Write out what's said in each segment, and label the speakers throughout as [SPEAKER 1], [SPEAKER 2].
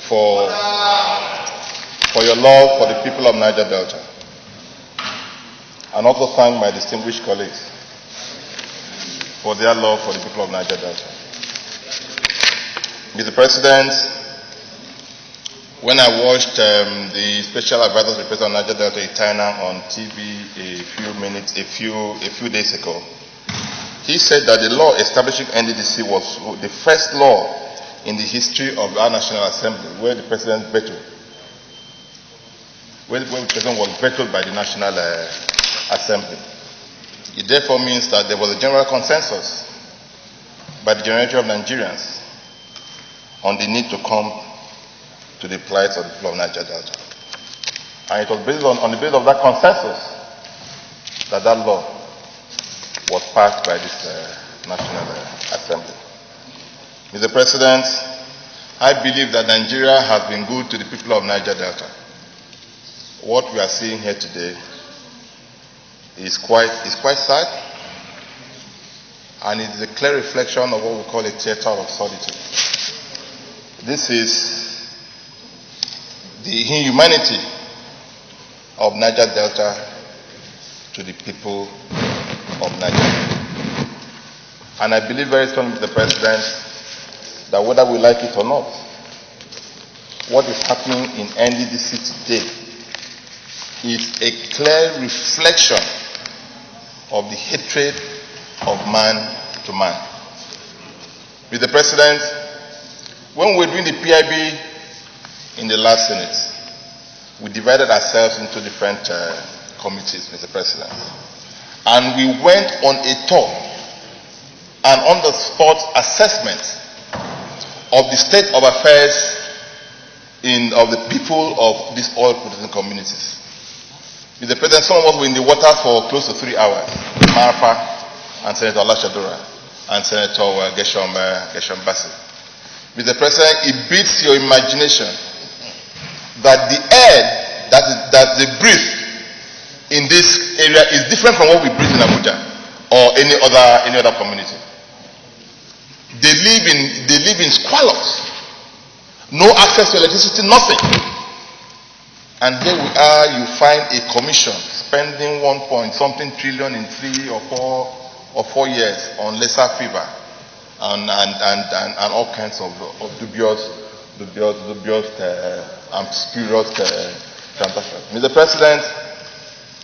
[SPEAKER 1] for your love for the people of Niger Delta, and also thank my distinguished colleagues for their love for the people of Niger Delta. Mr. President, when I watched the Special Advisor to the President of Niger Delta, Itana, on TV a few days ago, he said that the law establishing NDDC was the first law in the history of our National Assembly where the President vetoed, where the President was vetoed by the National Assembly. It therefore means that there was a general consensus by the majority of Nigerians on the need to come to the plight of the people of Niger Delta. And it was based on the basis of that consensus that law was passed by this National Assembly. Mr. President, I believe that Nigeria has been good to the people of Niger Delta. What we are seeing here today is quite sad, and it is a clear reflection of what we call a theater of solitude. This is the inhumanity of Niger Delta to the people of Nigeria. And I believe very strongly, Mr. President, that whether we like it or not, what is happening in NDDC today is a clear reflection of the hatred of man to man. Mr. President, when we were doing the PIB in the last Senate, we divided ourselves into different committees, Mr. President. And we went on a tour and on-the-spot assessment of the state of affairs of the people of these oil-producing communities. Mr. President, some of us were in the waters for close to 3 hours. Marfa and Senator Alashadura and Senator Geshom Bassi. Mr. President, it beats your imagination that the air that they breathe in this area is different from what we breathe in Abuja or any other community. They live in squalors, no access to electricity, nothing. And here we are, you find a commission spending 1-point-something trillion in 3 or 4 years on lesser fever and all kinds of dubious and spurious transactions. Mr. President,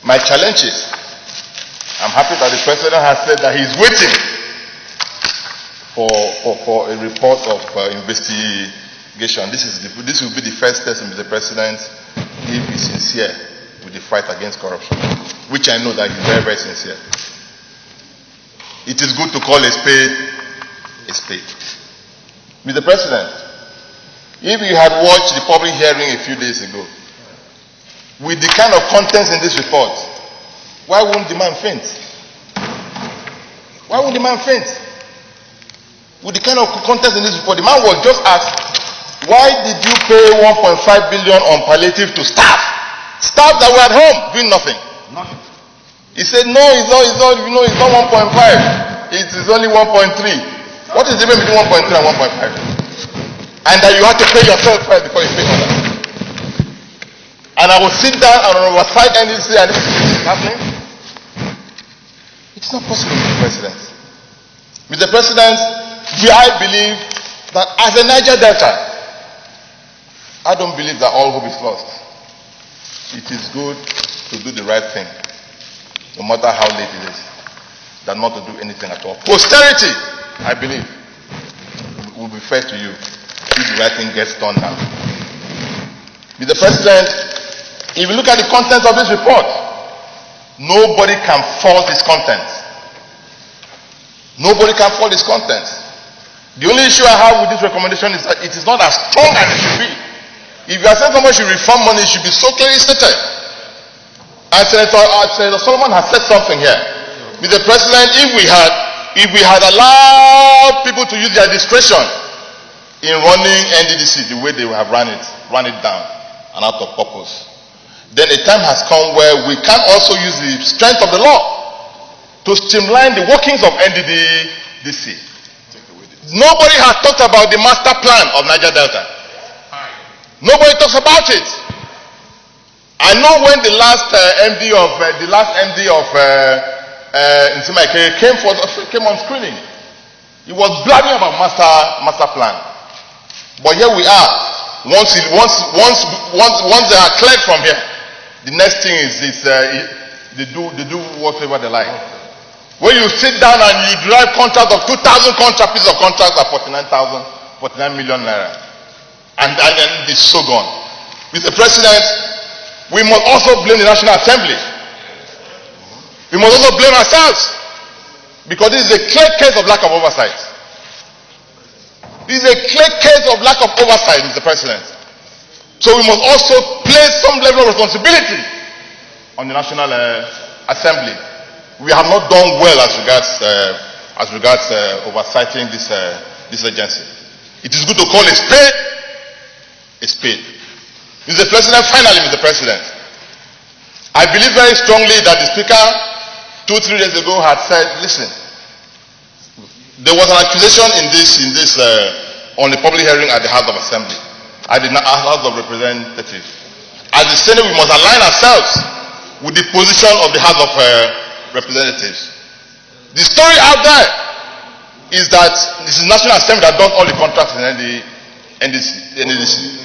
[SPEAKER 1] my challenge is, I'm happy that the President has said that he's waiting for a report of investigation. This will be the first test, Mr. President, if he's sincere with the fight against corruption, which I know that he's very, very sincere. It is good to call a spade a spade. Mr. President, if you had watched the public hearing a few days ago, with the kind of contents in this report, why wouldn't the man faint? Why would the man faint? With the kind of contents in this report, the man was just asked, why did you pay 1.5 billion on palliative to staff? Staff that were at home doing nothing. Nothing. He said, no, it's not 1.5. It is only 1.3. What is the difference between 1.3 and 1.5? And that you have to pay yourself first before you pay others. And I will sit down and oversight NDDC and this is happening. It's not possible, Mr. President. Mr. President, I believe that as a Niger Delta, I don't believe that all hope is lost. It is good to do the right thing, no matter how late it is, than not to do anything at all. Posterity, I believe, will be fair to you if the right thing gets done now. Mr. President, if you look at the contents of this report, nobody can fault its contents. Nobody can fault its contents. The only issue I have with this recommendation is that it is not as strong as it should be. If you are saying somebody should reform money, it should be so clearly stated. And Senator Solomon has said something here. Mr. President, if we had allowed people to use their discretion in running NDDC the way they have run it down and out of purpose, then a time has come where we can also use the strength of the law to streamline the workings of NDDC. Nobody has talked about the master plan of Niger Delta. Nobody talks about it. I know when the last MD of Nsimaike came on screening, he was blabbing about master plan. But here we are. Once they are cleared from here, the next thing is they do whatever they like. When you sit down and you derive contracts of 2,000 pieces of contracts at 49 million naira, and it's so gone. Mr. President, we must also blame the National Assembly. We must also blame ourselves, because this is a clear case of lack of oversight. This is a clear case of lack of oversight, Mr. President. So we must also place some level of responsibility on the National Assembly. We have not done well as regards oversighting this agency. It is good to call a spade a spade. Mr. President, finally, Mr. President, I believe very strongly that the Speaker 2-3 days ago had said, listen, there was an accusation on the public hearing at the House of Assembly, at the House of Representatives. As the Senate, we must align ourselves with the position of the House of Representatives. The story out there is that this is National Assembly that does all the contracts in NDDC.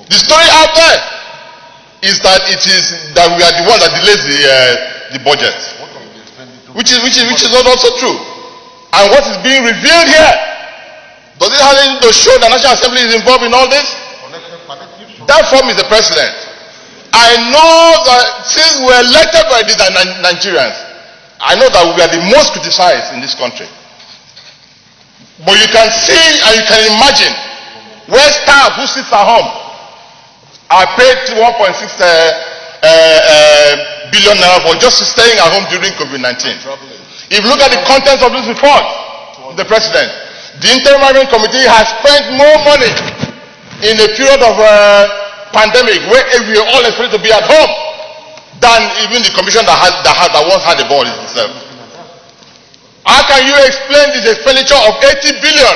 [SPEAKER 1] The story out there is that we are the one that delays the budget, which is not also true. And what is being revealed here, does it have anything to show that National Assembly is involved in all this? Therefore, Mr. President, I know that since we were elected by the Nigerians, I know that we are the most criticized in this country. But you can see and you can imagine where staff who sits at home are paid 1.6 billion naira for just staying at home during COVID-19. If you look at the contents of this report, the President, the Interim Management Committee has spent more money in a period of pandemic where we are all expected to be at home than even the commission that once had a board itself. How can you explain this expenditure of 80 billion?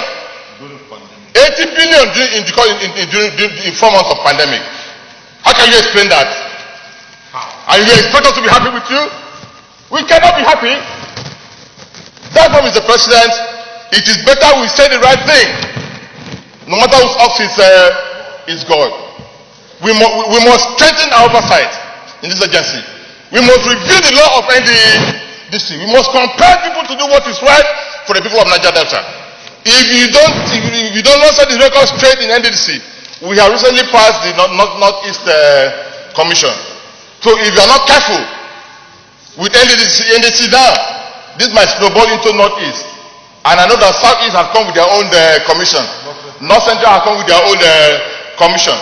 [SPEAKER 1] 80 billion in 4 months of pandemic. How can you explain that? And you expect us to be happy with you? We cannot be happy. Therefore, Mr. President, it is better we say the right thing, no matter whose office is God. We must strengthen our oversight in this agency. We must review the law of NDDC. We must compel people to do what is right for the people of Niger Delta. If you don't set the record straight in NDDC, we have recently passed the Northeast Commission. So if you are not careful with NDDC now, this might snowball into Northeast. And I know that Southeast has come with their own commission. North Central has come with their own commission.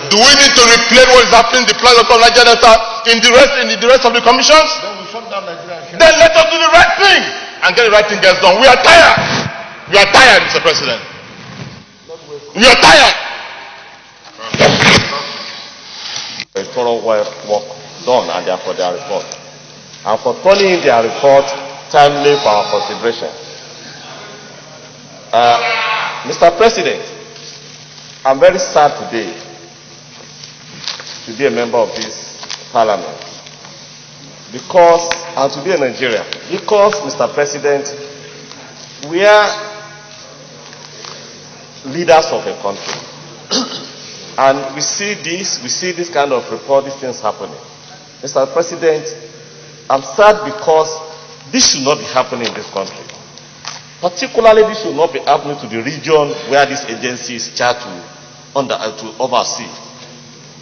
[SPEAKER 1] Do we need to replace what is happening in the planet of Niger Delta in the rest of the commissions?
[SPEAKER 2] Then we shut down Nigeria.
[SPEAKER 1] Then let us do the right thing and get the right thing gets done. We are tired. We are tired, Mr. President. We are tired.
[SPEAKER 3] A thorough work done and therefore their report. And for turning in their report timely for our consideration. Mr. President, I'm very sad today to be a member of this parliament and to be a Nigerian, because, Mr. President, we are leaders of a country. And we see this kind of report, these things happening. Mr. President, I'm sad because this should not be happening in this country. Particularly, this should not be happening to the region where this agency is charged to oversee.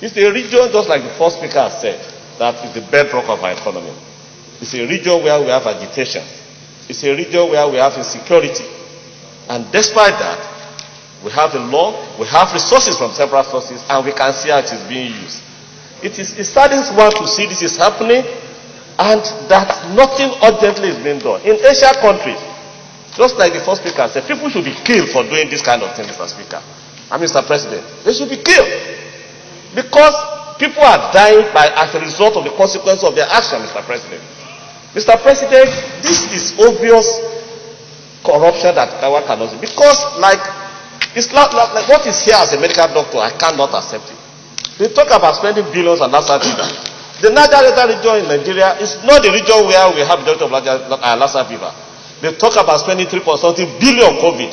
[SPEAKER 3] It's a region, just like the first speaker has said, that is the bedrock of our economy. It's a region where we have agitation. It's a region where we have insecurity. And despite that, we have the law, we have resources from several sources, and we can see how it is being used. It saddens one to see this is happening, and that nothing urgently is being done. In Asian countries, just like the first speaker said, people should be killed for doing this kind of thing, Mr. Speaker. And Mr. President, they should be killed. Because people are dying as a result of the consequence of their action, Mr. President. Mr. President, this is obvious corruption that one cannot see. Because, like It's not like what is here as a medical doctor, I cannot accept it. They talk about spending billions on Lassa fever. The Niger Delta region in Nigeria is not the region where we have the of Lassa fever. They talk about spending 3.something billion on COVID.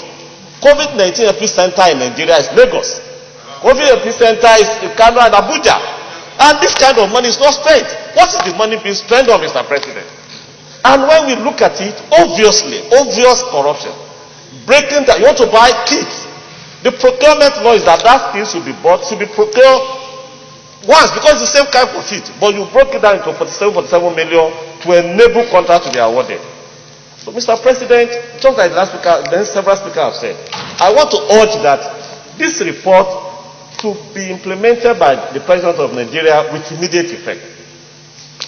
[SPEAKER 3] COVID-19 epicenter in Nigeria is Lagos. COVID epicenter is Kano and Abuja. And this kind of money is not spent. What is the money being spent on, Mr. President? And when we look at it, obvious corruption. Breaking that, you want to buy kits. The procurement law is that thing should be bought, should be procured once, because it's the same kind of it. But you broke it down into 47 million to enable contract to be awarded. So, Mr. President, just like the last speaker, then several speakers have said, I want to urge that this report to be implemented by the President of Nigeria with immediate effect.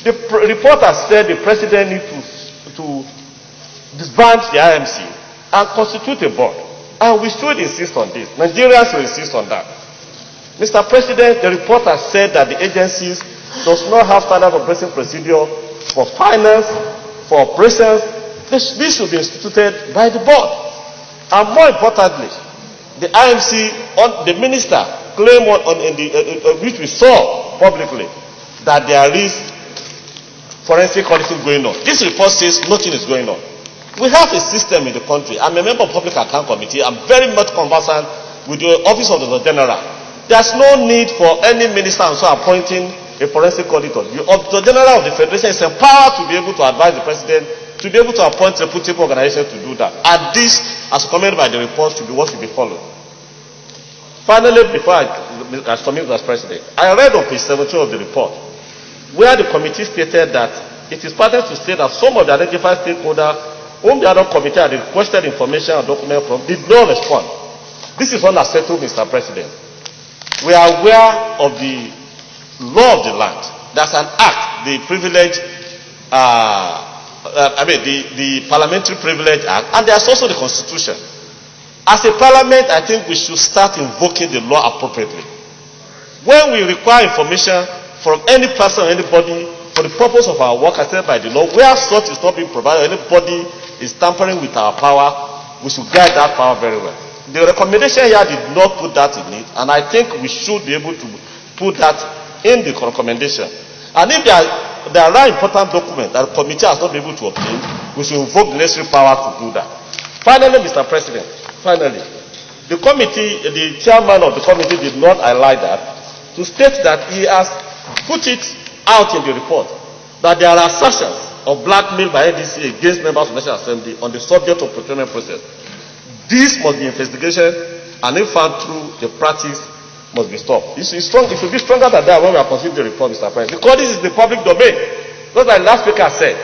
[SPEAKER 3] The report has said the President needs to disband the IMC and constitute a board. And we should insist on this. Nigerians will insist on that. Mr. President, the report has said that the agencies does not have standard operating procedure for finance, for operations. This should be instituted by the board. And more importantly, the IMC, the minister claimed which we saw publicly, that there is forensic auditing going on. This report says nothing is going on. We have a system in the country. I'm a member of Public Account Committee. I'm very much conversant with the Office of the Auditor General. There's no need for any minister also appointing a forensic auditor. The Auditor General of the Federation is empowered to be able to advise the President, to be able to appoint reputable organizations to do that. And this, as commented by the report, should be what should be followed. Finally, before I submit as President, I read on page 17 of the report, where the committee stated that it is pertinent to state that some of the identified stakeholders whom the other committee had requested information and document from did not respond. This is unacceptable, Mr. President. We are aware of the law of the land. That's an act, the Privilege, the Parliamentary Privilege Act, and there's also the Constitution. As a parliament, I think we should start invoking the law appropriately. When we require information from any person or anybody for the purpose of our work as said by the law, where such is not being provided, anybody is tampering with our power, we should guide that power very well. The recommendation here did not put that in it, and I think we should be able to put that in the recommendation. And if there are important documents that the committee has not been able to obtain, we should invoke the necessary power to do that. Finally, Mr. President, the committee, the chairman of the committee did not highlight that, to state that he has put it out in the report that there are assertions of blackmail by NDDC against members of the National Assembly on the subject of procurement process. This must be investigation, and if found true, the practice must be stopped. It should be stronger than that when we are considering the report, Mr. President, because this is the public domain. Just like last speaker said,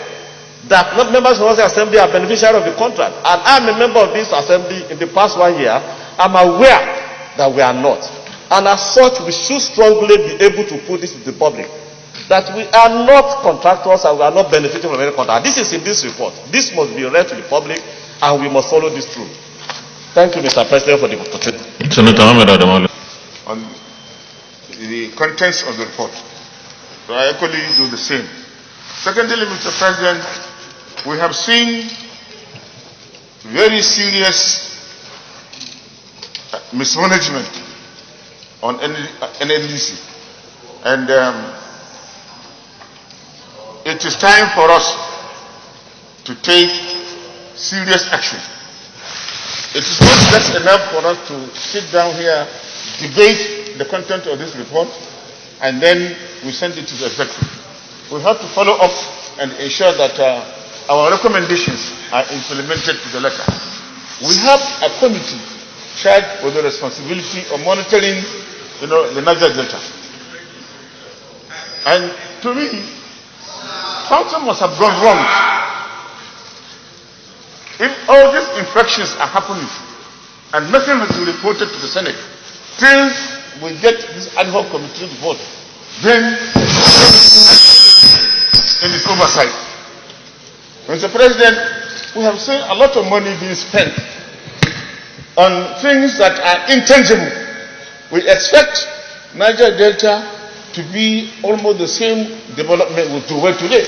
[SPEAKER 3] that not members of the National Assembly are beneficiaries of the contract, and I'm a member of this assembly in the past 1 year. I'm aware that we are not, and as such, we should strongly be able to put this to the public, that we are not contractors and we are not benefiting from any contract. This is in this report. This must be read to the public, and we must follow this through. Thank you, Mr. President, for the opportunity.
[SPEAKER 2] Senator Ahmed Adamale.
[SPEAKER 1] On the contents of the report, so I equally do the same. Secondly, Mr. President, we have seen very serious mismanagement on NDDC, and it is time for us to take serious action. It is not just enough for us to sit down here, debate the content of this report, and then we send it to the executive. We have to follow up and ensure that our recommendations are implemented to the letter. We have a committee charged with the responsibility of monitoring, the Niger Delta. And to me, something must have gone wrong. If all these infractions are happening and nothing has been reported to the Senate till we get this ad hoc committee report, then in its oversight. Mr. President, we have seen a lot of money being spent on things that are intangible. We expect Niger Delta to be almost the same development we do today,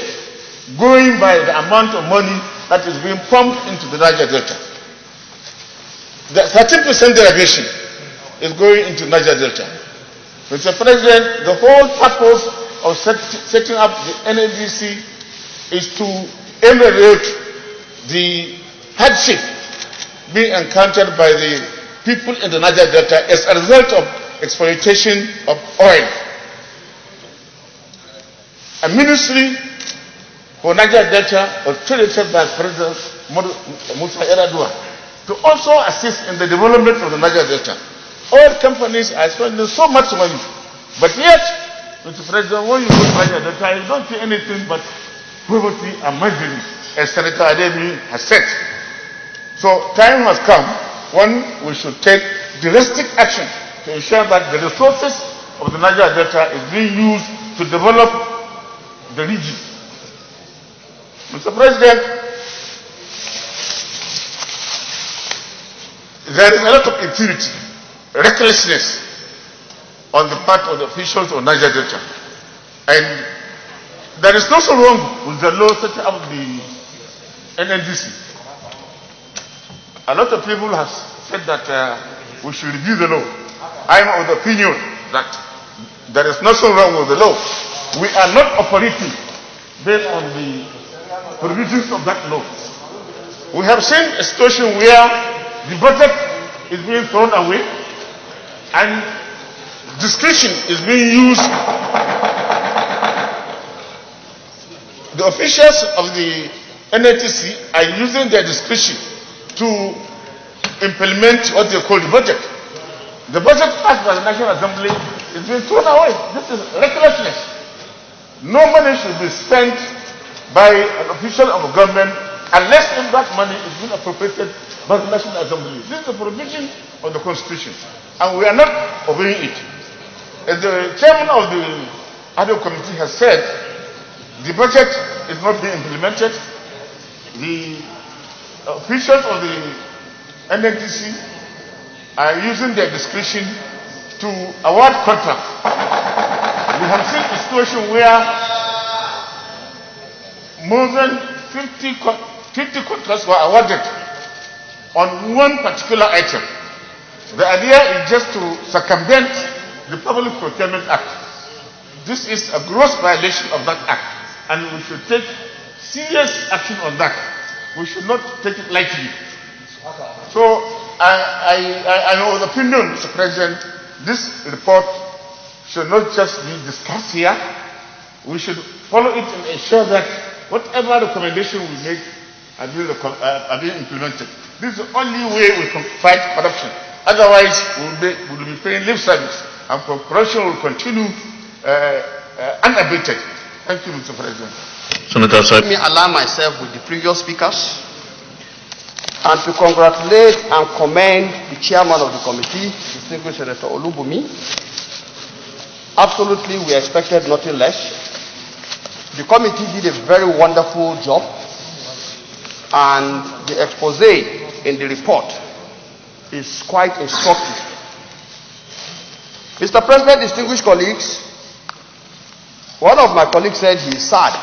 [SPEAKER 1] going by the amount of money that is being pumped into the Niger Delta. The 13% derivation is going into Niger Delta. Mr. President, the whole purpose of setting up the NDDC is to ameliorate the hardship being encountered by the people in the Niger Delta as a result of exploitation of oil. A ministry for Niger Delta was created by President Musa Yar'Adua to also assist in the development of the Niger Delta. Oil companies are spending so much money, but yet, Mr. President, when you go to Niger Delta, you don't see anything but poverty and misery, as Senator Ademi has said. So time has come when we should take drastic action to ensure that the resources of the Niger Delta is being used to develop the region. Mr. President, there is a lot of impunity, recklessness on the part of the officials of Niger Delta. And there is nothing wrong with the law setting up the NDDC. A lot of people have said that we should review the law. I am of the opinion that there is nothing wrong with the law. We are not operating based on the provisions of that law. We have seen a situation where the budget is being thrown away and discretion is being used. The officials of the NDDC are using their discretion to implement what they call the budget. The budget passed by the National Assembly is being thrown away. This is recklessness. No money should be spent by an official of a government unless if that money is being appropriated by the National Assembly. This is the provision of the Constitution, and we are not obeying it. As the chairman of the ad hoc committee has said, the budget is not being implemented. The officials of the NDDC are using their discretion to award contracts. We have seen a situation where more than 50 contracts were awarded on one particular item. The idea is just to circumvent the Public Procurement Act. This is a gross violation of that act, and we should take serious action on that. We should not take it lightly. So I know the opinion, Mr. President, this report should not just be discussed here. We should follow it and ensure that whatever recommendation we make are being implemented. This is the only way we can fight corruption. Otherwise, we will be paying lip service, and corruption will continue unabated. Thank you, Mr. President.
[SPEAKER 2] Let me align myself with the previous speakers and to congratulate and commend the chairman of the committee, distinguished Senator Olubumi. Absolutely, we expected nothing less. The committee did a very wonderful job, and the expose in the report is quite instructive. Mr. President, distinguished colleagues, one of my colleagues said he is sad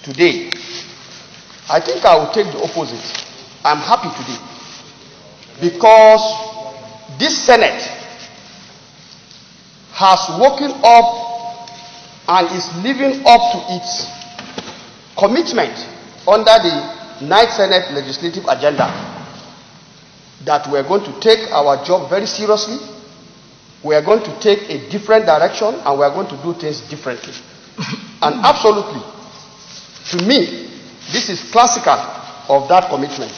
[SPEAKER 2] today. I think I will take the opposite. I'm happy today because this Senate has woken up and is living up to its commitment under the 9th Senate legislative agenda that we are going to take our job very seriously. We are going to take a different direction, and we are going to do things differently. And absolutely, to me, this is classical of that commitment.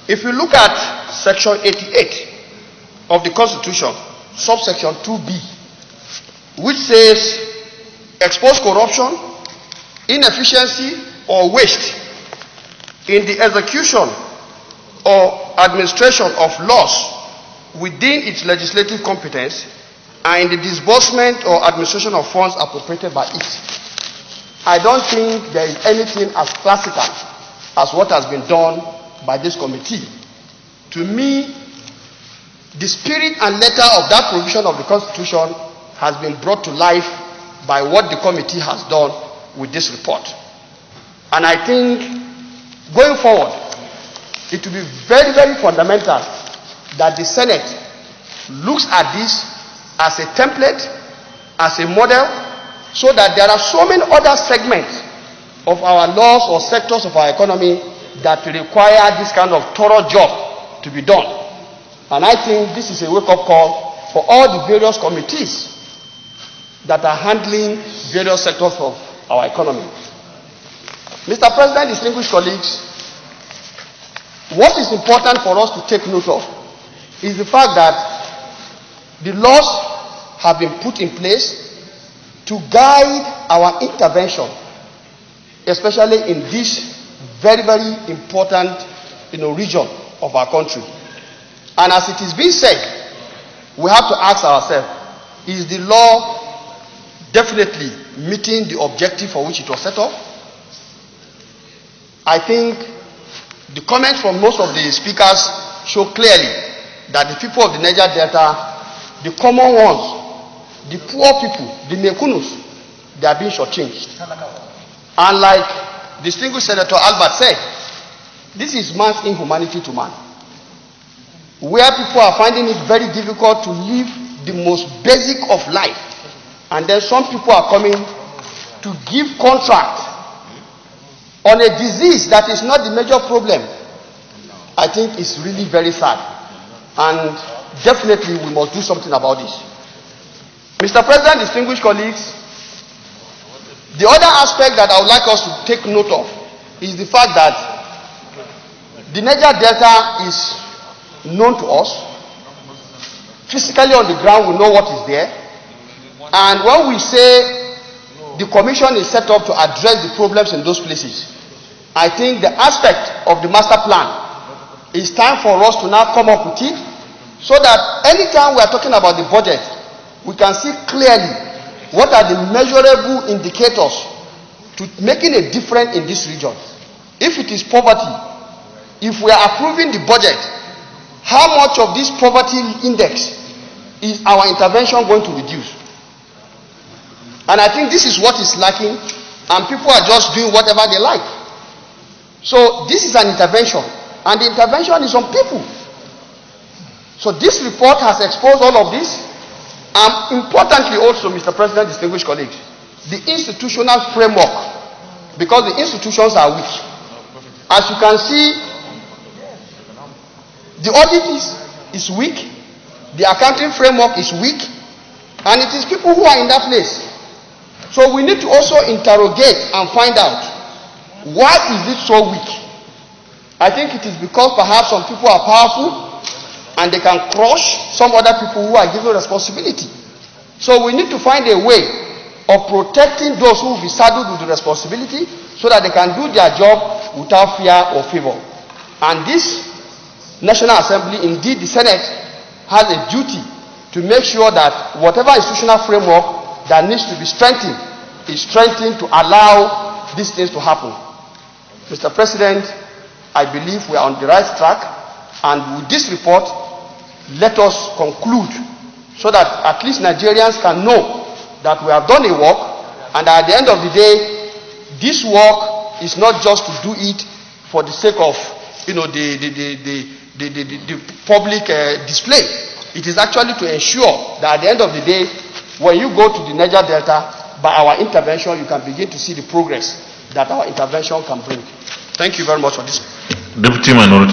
[SPEAKER 2] If you look at section 88 of the Constitution, subsection 2B, which says expose corruption, inefficiency, or waste in the execution or administration of laws within its legislative competence and in the disbursement or administration of funds appropriated by it. I don't think there is anything as classical as what has been done by this committee. To me, the spirit and letter of that provision of the Constitution has been brought to life by what the committee has done with this report. And I think going forward, it will be very, very fundamental that the Senate looks at this as a template, as a model, so that there are so many other segments of our laws or sectors of our economy that require this kind of thorough job to be done. And I think this is a wake-up call for all the various committees that are handling various sectors of our economy. Mr. President, distinguished colleagues, what is important for us to take note of is the fact that the laws have been put in place to guide our intervention, especially in this very, very important region of our country. And as it is being said, we have to ask ourselves, is the law definitely meeting the objective for which it was set up? I think the comments from most of the speakers show clearly that the people of the Niger Delta, the common ones, the poor people, the Mekunus, they are being shortchanged. And like distinguished Senator Albert said, this is man's inhumanity to man, where people are finding it very difficult to live the most basic of life, and then some people are coming to give contract on a disease that is not the major problem. I think it's really very sad, and definitely we must do something about this. Mr. President, distinguished colleagues, the other aspect that I would like us to take note of is the fact that the Niger Delta is known to us. Physically on the ground, we know what is there. And when we say the commission is set up to address the problems in those places, I think the aspect of the master plan is time for us to now come up with it, so that anytime we are talking about the budget, we can see clearly what are the measurable indicators to making a difference in this region. If it is poverty, if we are approving the budget, how much of this poverty index is our intervention going to reduce? And I think this is what is lacking, and people are just doing whatever they like. So this is an intervention, and the intervention is on people. So this report has exposed all of this, and importantly also, Mr. President, distinguished colleagues, the institutional framework, because the institutions are weak. As you can see, the audit is weak, the accounting framework is weak, and it is people who are in that place. So we need to also interrogate and find out, why is it so weak? I think it is because perhaps some people are powerful and they can crush some other people who are given responsibility. So we need to find a way of protecting those who will be saddled with the responsibility, so that they can do their job without fear or favor. And this National Assembly, indeed the Senate, has a duty to make sure that whatever institutional framework that needs to be strengthened is strengthened to allow these things to happen. Mr. President, I believe we are on the right track, and with this report, let us conclude, so that at least Nigerians can know that we have done a work, and at the end of the day, this work is not just to do it for the sake of the public display. It is actually to ensure that at the end of the day, when you go to the Niger Delta, by our intervention, you can begin to see the progress that our intervention can bring. Thank you very much for this.
[SPEAKER 4] Deputy Minority